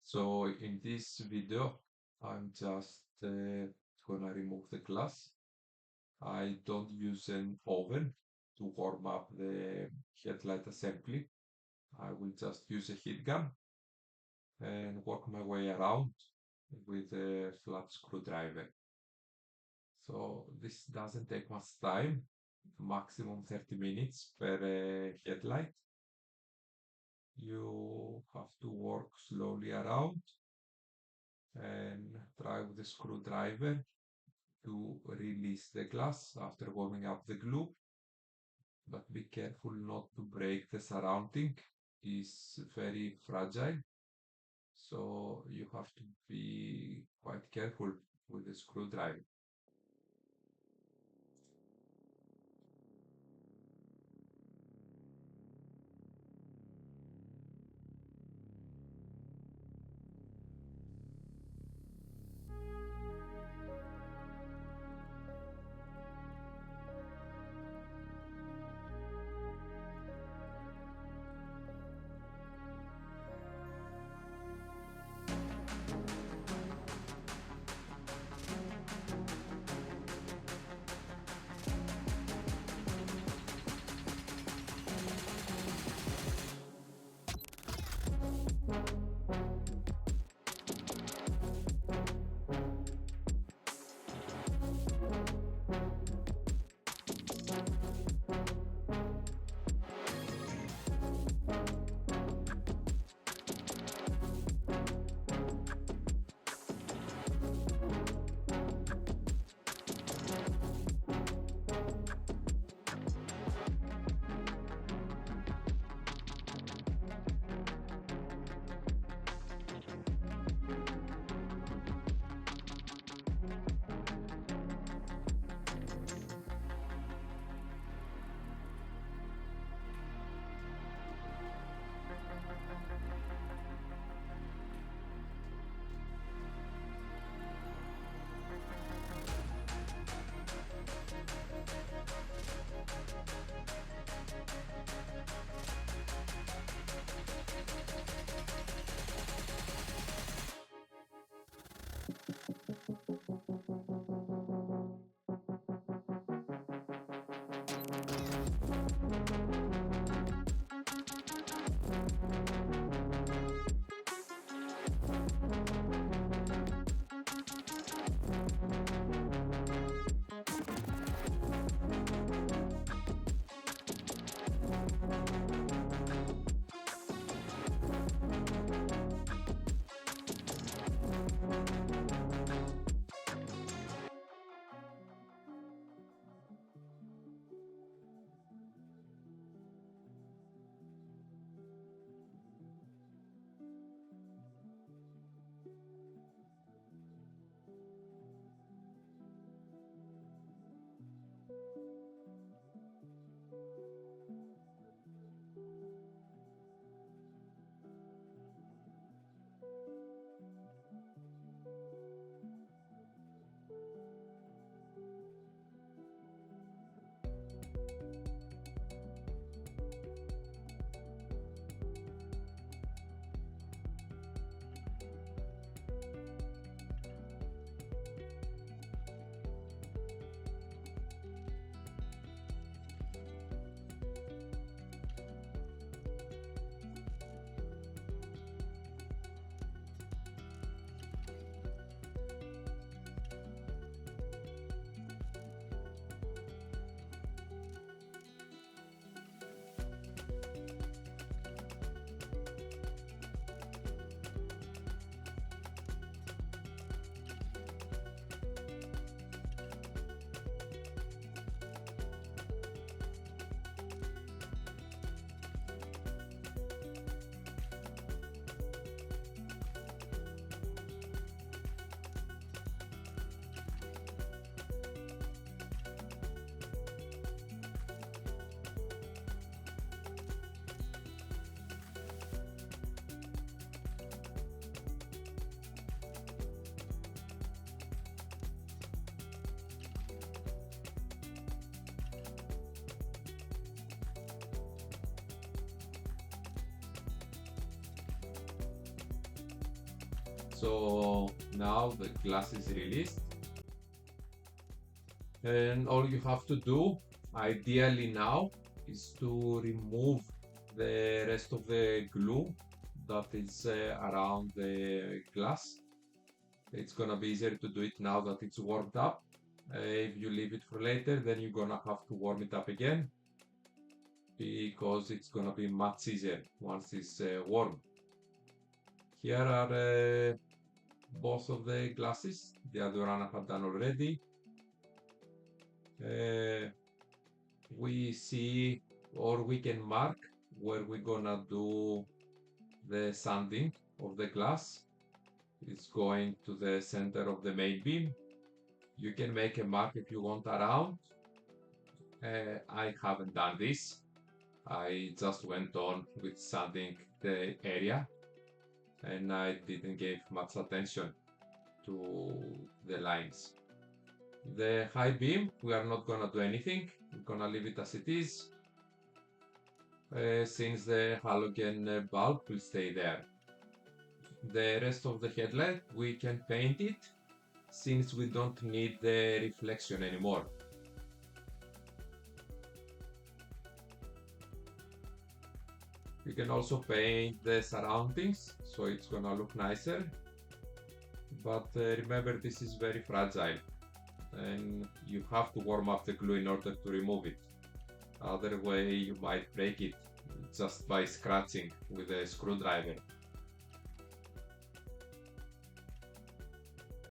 So in this video, I'm just gonna remove the glass. I don't use an oven to warm up the headlight assembly. I will just use a heat gun and work my way around with a flat screwdriver. So this doesn't take much time, maximum 30 minutes per headlight. You have to work slowly around and try with the screwdriver to release the glass after warming up the glue, but be careful not to break the surrounding. It's very fragile, so you have to be quite careful with the screwdriver. So now the glass is released, and all you have to do, ideally now, is to remove the rest of the glue that is around the glass. It's gonna be easier to do it now that it's warmed up. If you leave it for later, then you're gonna have to warm it up again, because it's gonna be much easier once it's warm. Here are both of the glasses. The other one I have done already. We see, or we can mark where we're gonna do the sanding of the glass. It's going to the center of the main beam. You can make a mark if you want around. I haven't done this. I just went on with sanding the area, and I didn't give much attention to the lines. The high beam, we are not gonna do anything. We're gonna leave it as it is, since the halogen bulb will stay there. The rest of the headlight, we can paint it, since we don't need the reflection anymore. You can also paint the surroundings, so it's gonna look nicer. But remember, this is very fragile, and you have to warm up the glue in order to remove it. Other way, you might break it just by scratching with a screwdriver.